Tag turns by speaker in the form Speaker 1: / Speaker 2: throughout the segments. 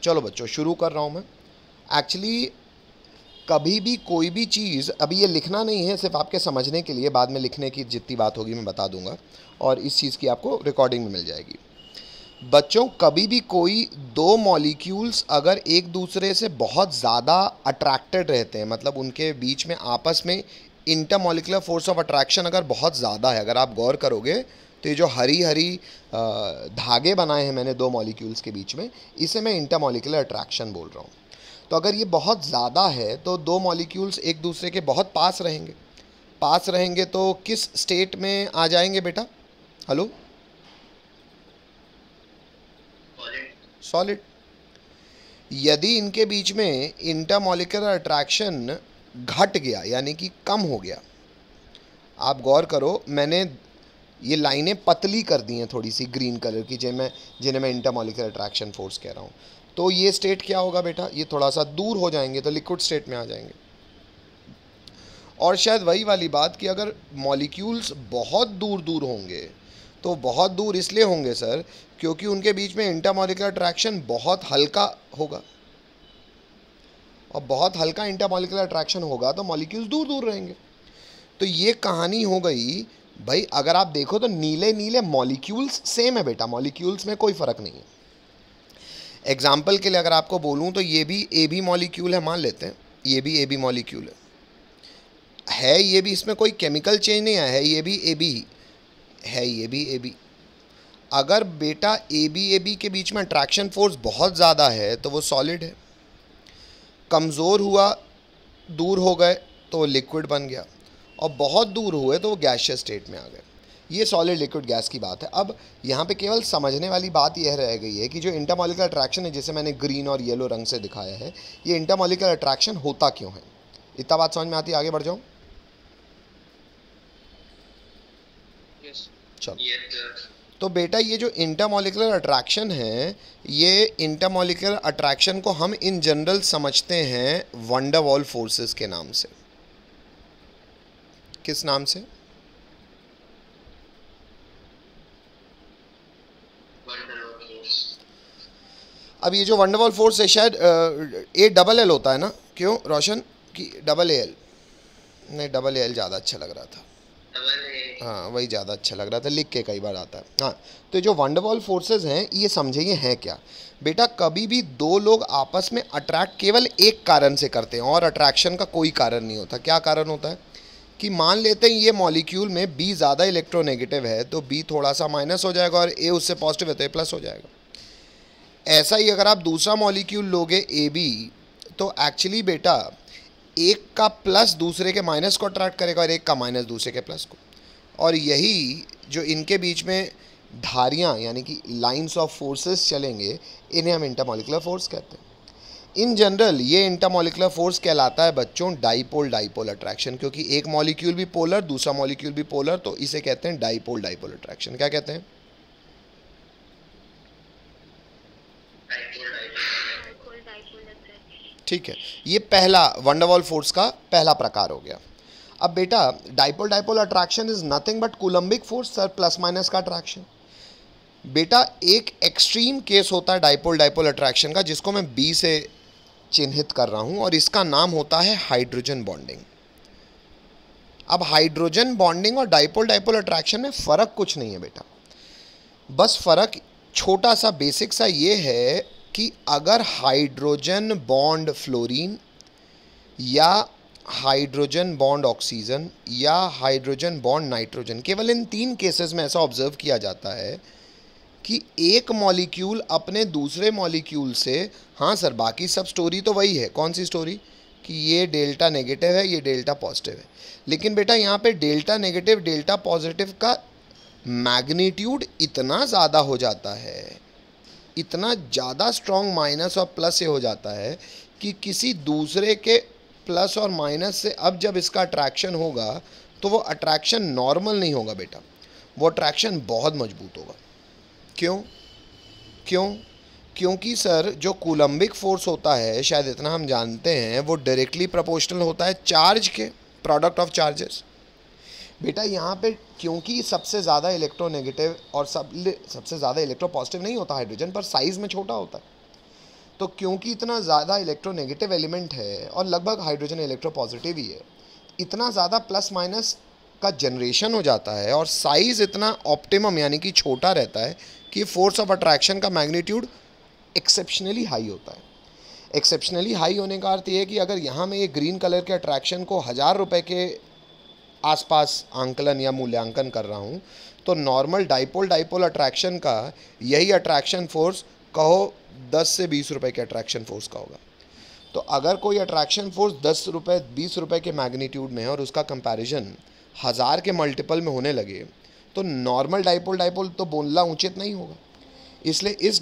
Speaker 1: चलो बच्चों शुरू कर रहा हूँ मैं। एक्चुअली कभी भी कोई भी चीज़, अभी ये लिखना नहीं है, सिर्फ आपके समझने के लिए, बाद में लिखने की जितनी बात होगी मैं बता दूंगा और इस चीज़ की आपको रिकॉर्डिंग में मिल जाएगी। बच्चों कभी भी कोई दो मॉलिक्यूल्स अगर एक दूसरे से बहुत ज़्यादा अट्रैक्टेड रहते हैं, मतलब उनके बीच में आपस में इंटरमॉलिकुलर फोर्स ऑफ अट्रैक्शन अगर बहुत ज़्यादा है, अगर आप गौर करोगे तो ये जो हरी हरी धागे बनाए हैं मैंने दो मॉलिक्यूल्स के बीच में, इसे मैं इंटरमॉलिकुलर अट्रैक्शन बोल रहा हूँ। तो अगर ये बहुत ज़्यादा है तो दो मॉलिक्यूल्स एक दूसरे के बहुत पास रहेंगे। पास रहेंगे तो किस स्टेट में आ जाएंगे बेटा? Hello, solid. यदि इनके बीच में इंटरमॉलिकुलर अट्रैक्शन घट गया यानी कि कम हो गया, आप गौर करो मैंने ये लाइनें पतली कर दी हैं थोड़ी सी ग्रीन कलर की, जिन्हें मैं इंटरमॉलिकुलर अट्रैक्शन फोर्स कह रहा हूँ, तो ये स्टेट क्या होगा बेटा? ये थोड़ा सा दूर हो जाएंगे तो लिक्विड स्टेट में आ जाएंगे। और शायद वही वाली बात कि अगर मॉलिक्यूल्स बहुत दूर दूर होंगे तो बहुत दूर इसलिए होंगे सर क्योंकि उनके बीच में इंटरमॉलिकुलर अट्रैक्शन बहुत हल्का होगा, और बहुत हल्का इंटरमॉलिकुलर अट्रैक्शन होगा तो मॉलिक्यूल्स दूर दूर रहेंगे। तो ये कहानी हो गई भाई। अगर आप देखो तो नीले नीले मॉलिक्यूल्स सेम है बेटा, मॉलिक्यूल्स में कोई फ़र्क नहीं है। एग्जाम्पल के लिए अगर आपको बोलूँ तो ये भी ए बी मॉलिक्यूल है, मान लेते हैं ये भी ए बी मॉलिक्यूल है, ये भी, इसमें कोई केमिकल चेंज नहीं आया है, ये भी ए बी है, ये भी ए बी। अगर बेटा ए बी के बीच में अट्रैक्शन फोर्स बहुत ज़्यादा है तो वो सॉलिड है, कमज़ोर हुआ, दूर हो गए तो वो लिक्विड बन गया, और बहुत दूर हुए तो वो गैसियस स्टेट में आ गए। ये सॉलिड लिक्विड गैस की बात है। अब यहाँ पे केवल समझने वाली बात यह रह गई है कि जो इंटरमॉलिकुलर अट्रैक्शन है, जिसे मैंने ग्रीन और येलो रंग से दिखाया है, ये इंटरमॉलिकुलर अट्रैक्शन होता क्यों है? इतना बात समझ में आती है? आगे बढ़ जाऊँ? चलो। तो बेटा ये जो इंटरमॉलिकुलर अट्रैक्शन है, ये इंटरमॉलिकुलर अट्रैक्शन को हम इन जनरल समझते हैं वैन डर वाल फोर्सेस के नाम से। किस नाम से? अब ये जो वैन डर वाल फोर्स है, शायद ए डबल एल होता है ना? क्यों रोशन? कि डबल ए एल? नहीं, डबल ए एल ज़्यादा अच्छा लग रहा था। हाँ, वही ज़्यादा अच्छा लग रहा था, लिख के कई बार आता है। हाँ, तो जो वैन डर वाल फोर्सेस हैं, ये समझे ये हैं क्या बेटा? कभी भी दो लोग आपस में अट्रैक्ट केवल एक कारण से करते हैं और अट्रैक्शन का कोई कारण नहीं होता। क्या कारण होता है? कि मान लेते हैं ये मॉलिक्यूल में B ज़्यादा इलेक्ट्रोनेगेटिव है तो B थोड़ा सा माइनस हो जाएगा, और A उससे पॉजिटिव है तो A प्लस हो जाएगा। ऐसा ही अगर आप दूसरा मॉलिक्यूल लोगे AB, तो एक्चुअली बेटा एक का प्लस दूसरे के माइनस को अट्रैक्ट करेगा और एक का माइनस दूसरे के प्लस को, और यही जो इनके बीच में धारियाँ यानी कि लाइंस ऑफ फोर्सेस चलेंगे, इन्हें हम इंटरमॉलिकुलर फोर्स कहते हैं। इन जनरल ये इंटरमॉलिकुलर फोर्स कहलाता है बच्चों डाइपोल डाइपोल अट्रैक्शन, क्योंकि एक मॉलिक्यूल भी पोलर, दूसरा मॉलिक्यूल भी पोलर, तो इसे कहते हैं डाइपोल डाइपोल अट्रैक्शन। क्या कहते हैं? ठीक है, ये पहला वैन डर वाल फोर्स का पहला प्रकार हो गया। अब बेटा dipole dipole attraction is nothing but Coulombic force sir, plus minus का अट्रैक्शन। बेटा एक एक्सट्रीम केस होता है डाइपोल डाइपोल अट्रैक्शन का, जिसको मैं बी से चिन्हित कर रहा हूं, और इसका नाम होता है हाइड्रोजन बॉन्डिंग। अब हाइड्रोजन बॉन्डिंग और डाइपोल डाइपोल अट्रैक्शन में फ़र्क कुछ नहीं है बेटा, बस फ़र्क छोटा सा बेसिक सा ये है कि अगर हाइड्रोजन बॉन्ड फ्लोरीन या हाइड्रोजन बॉन्ड ऑक्सीजन या हाइड्रोजन बॉन्ड नाइट्रोजन, केवल इन तीन केसेस में ऐसा ऑब्जर्व किया जाता है कि एक मॉलिक्यूल अपने दूसरे मॉलिक्यूल से, हाँ सर बाकी सब स्टोरी तो वही है, कौन सी स्टोरी? कि ये डेल्टा नेगेटिव है, ये डेल्टा पॉजिटिव है, लेकिन बेटा यहाँ पे डेल्टा नेगेटिव डेल्टा पॉजिटिव का मैग्नीट्यूड इतना ज़्यादा हो जाता है, इतना ज़्यादा स्ट्रॉन्ग माइनस और प्लस से हो जाता है कि किसी दूसरे के प्लस और माइनस से अब जब इसका अट्रैक्शन होगा तो वो अट्रैक्शन नॉर्मल नहीं होगा बेटा, वो अट्रैक्शन बहुत मजबूत होगा। क्यों? क्योंकि सर जो कूलम्बिक फोर्स होता है, शायद इतना हम जानते हैं, वो डायरेक्टली प्रोपोर्शनल होता है चार्ज के, प्रोडक्ट ऑफ चार्जेस। बेटा यहाँ पे क्योंकि सबसे ज़्यादा इलेक्ट्रोनेगेटिव और सबसे ज़्यादा इलेक्ट्रो पॉजिटिव नहीं होता हाइड्रोजन, पर साइज़ में छोटा होता है, तो क्योंकि इतना ज़्यादा इलेक्ट्रोनेगेटिव एलिमेंट है और लगभग हाइड्रोजन इलेक्ट्रोपॉजिटिव ही है, इतना ज़्यादा प्लस माइनस का जनरेशन हो जाता है और साइज़ इतना ऑप्टिमम यानी कि छोटा रहता है कि फोर्स ऑफ अट्रैक्शन का मैग्नीट्यूड एक्सेप्शनली हाई होता है। एक्सेप्शनली हाई होने का अर्थ ये है कि अगर यहाँ मैं ये ग्रीन कलर के अट्रैक्शन को 1000 रुपये के आसपास आंकलन या मूल्यांकन कर रहा हूँ, तो नॉर्मल डाइपोल डाइपोल अट्रैक्शन का यही अट्रैक्शन फोर्स कहो 10 से 20 रुपये के अट्रैक्शन फोर्स का होगा। तो अगर कोई अट्रैक्शन फोर्स 10 रुपये 20 रुपये के मैग्नीट्यूड में है और उसका कंपैरिजन 1000 के मल्टीपल में होने लगे, तो नॉर्मल डाइपोल डाइपोल तो बोलना उचित नहीं होगा। इसलिए इस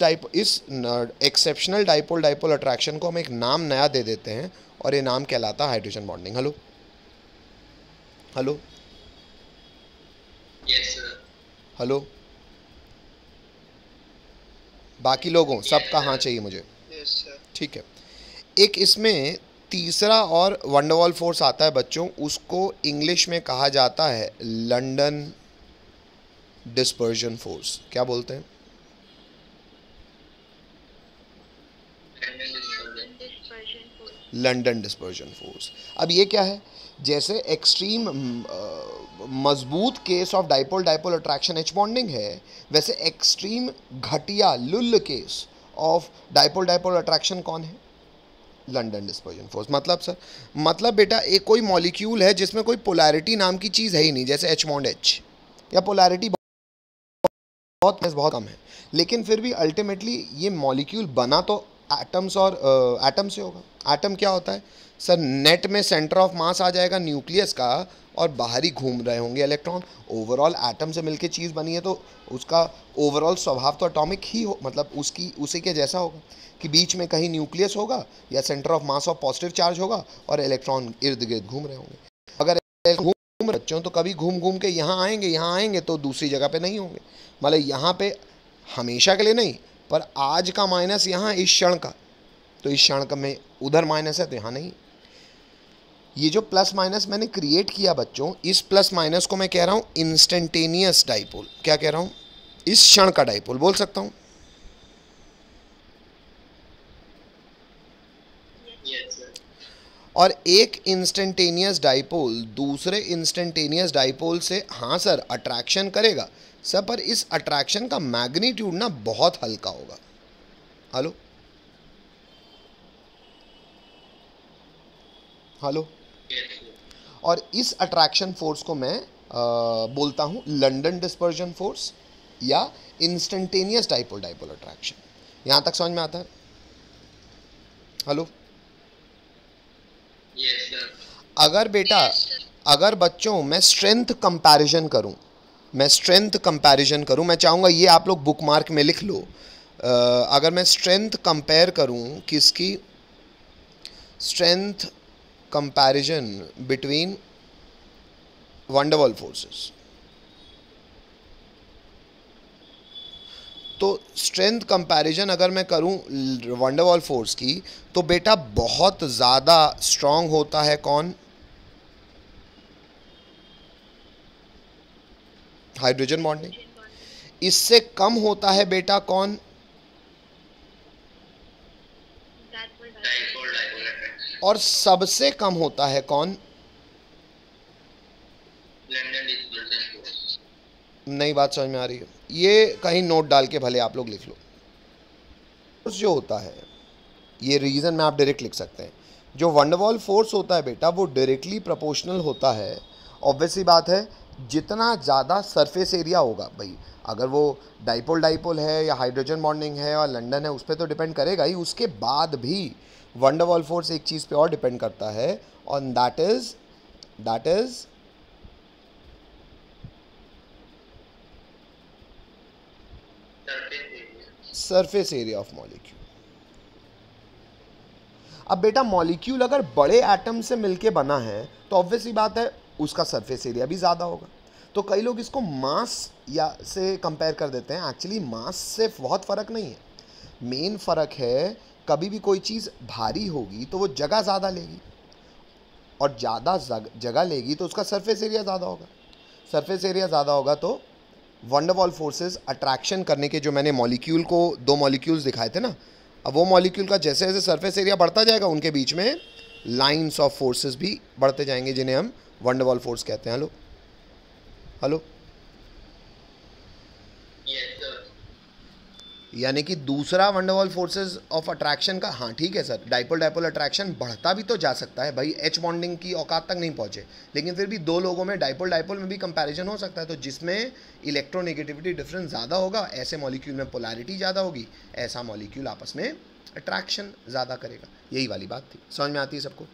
Speaker 1: एक्सेप्शनल डाइपोल डाइपोल अट्रैक्शन को हम एक नाम नया दे देते हैं और ये नाम कहलाता है hydrogen bonding. Hello hello
Speaker 2: yes sir.
Speaker 1: Hello, बाकी लोगों सबका हाँ चाहिए मुझे।
Speaker 2: Yes sir.
Speaker 1: ठीक है, एक इसमें तीसरा और वंडरवॉल फोर्स आता है बच्चों, उसको इंग्लिश में कहा जाता है लंदन डिस्पर्जन फोर्स। क्या बोलते हैं? London dispersion force. अब ये क्या है? जैसे एक्सट्रीम मजबूत case of dipole dipole attraction H bonding है, वैसे एक्सट्रीम घटिया लुल्ल case of dipole dipole attraction कौन है? London dispersion force. मतलब सर, मतलब बेटा एक कोई मॉलिक्यूल है जिसमें कोई पोलैरिटी नाम की चीज़ है ही नहीं, जैसे एच बॉन्ड एच, या पोलैरिटी बहुत कम है, लेकिन फिर भी अल्टीमेटली ये मॉलिक्यूल बना तो एटम्स और एटम से होगा। एटम क्या होता है सर? नेट में सेंटर ऑफ मास आ जाएगा न्यूक्लियस का और बाहर ही घूम रहे होंगे इलेक्ट्रॉन। ओवरऑल एटम से मिलके चीज़ बनी है तो उसका ओवरऑल स्वभाव तो एटॉमिक ही हो, मतलब उसी के जैसा होगा कि बीच में कहीं न्यूक्लियस होगा या centre of mass of positive charge होगा और इलेक्ट्रॉन इर्द गिर्द घूम रहे होंगे। अगर घूम बच्चों तो कभी घूम घूम के यहाँ आएंगे तो दूसरी जगह पे नहीं होंगे, मतलब यहाँ पे हमेशा के लिए नहीं, पर आज का माइनस यहाँ इस क्षण का, तो इस क्षण का में उधर माइनस है तो यहाँ नहीं। ये जो प्लस माइनस मैंने क्रिएट किया बच्चों, इस प्लस माइनस को मैं कह रहा हूँ इंस्टेंटेनियस डाइपोल। क्या कह रहा हूँ? इस क्षण का डाइपोल बोल सकता हूँ। और एक इंस्टेंटेनियस डाइपोल दूसरे इंस्टेंटेनियस डाइपोल से, हाँ सर, अट्रैक्शन करेगा सर, पर इस अट्रैक्शन का मैग्नीट्यूड ना बहुत हल्का होगा। Hello hello. और इस अट्रैक्शन फोर्स को मैं बोलता हूँ लंदन डिस्पर्जन फोर्स या इंस्टेंटेनियस डाइपोल डाइपोल अट्रैक्शन। यहाँ तक समझ में आता है? हेलो। अगर बेटा अगर बच्चों मैं स्ट्रेंथ कंपैरिजन करूं, मैं चाहूँगा ये आप लोग बुकमार्क में लिख लो। अगर मैं स्ट्रेंथ कंपेयर करूं, किसकी? Strength comparison between van der Waals forces. तो स्ट्रेंथ कंपैरिजन अगर मैं करूं वंडरवॉल फोर्स की, तो बेटा बहुत ज़्यादा स्ट्रांग होता है कौन? Hydrogen bonding. इससे कम होता है बेटा कौन? और सबसे कम होता है कौन? नई बात समझ में आ रही है? ये कहीं नोट डाल के भले आप लोग लिख लो। जो होता है ये रीज़न में आप डायरेक्ट लिख सकते हैं। जो वंडरवॉल फोर्स होता है बेटा वो डायरेक्टली प्रोपोर्शनल होता है, ऑब्वियस सी बात है, जितना ज़्यादा सरफेस एरिया होगा। भाई अगर वो डाइपोल डाइपोल है या हाइड्रोजन बॉन्डिंग है और लंदन है, उस पर तो डिपेंड करेगा ही। उसके बाद भी वंडरवॉल फोर्स एक चीज़ पे और डिपेंड करता है, और that is surface area of molecule. अब बेटा मॉलिक्यूल अगर बड़े एटम से मिलके बना है तो ऑब्वियस ही बात है उसका सरफेस एरिया भी ज़्यादा होगा। तो कई लोग इसको मास या से कंपेयर कर देते हैं। एक्चुअली मास से बहुत फ़र्क नहीं है। मेन फ़र्क है कभी भी कोई चीज़ भारी होगी तो वो जगह ज़्यादा लेगी, और ज़्यादा जगह लेगी तो उसका सरफेस एरिया ज़्यादा होगा। सरफेस एरिया ज़्यादा होगा तो वंडरवॉल फोर्सेस अट्रैक्शन करने के, जो मैंने मॉलिक्यूल को 2 मॉलिक्यूल्स दिखाए थे ना, अब वो मॉलिक्यूल का जैसे जैसे सरफेस एरिया बढ़ता जाएगा उनके बीच में लाइंस ऑफ फोर्सेस भी बढ़ते जाएंगे, जिन्हें हम वन डर वाल फोर्स कहते हैं। हेलो हेलो, यानी कि दूसरा वन डर वाल फोर्सेस ऑफ अट्रैक्शन का, हाँ ठीक है सर, डाइपोल डाइपोल अट्रैक्शन बढ़ता भी तो जा सकता है भाई, एच बॉन्डिंग की औकात तक नहीं पहुंचे, लेकिन फिर भी दो लोगों में डाइपोल डाइपोल में भी कंपैरिजन हो सकता है। तो जिसमें इलेक्ट्रोनेगेटिविटी डिफरेंस ज़्यादा होगा, ऐसे मॉलिक्यूल में पोलैरिटी ज़्यादा होगी, ऐसा मॉलिक्यूल आपस में अट्रैक्शन ज़्यादा करेगा। यही वाली बात थी, समझ में आती है सबको?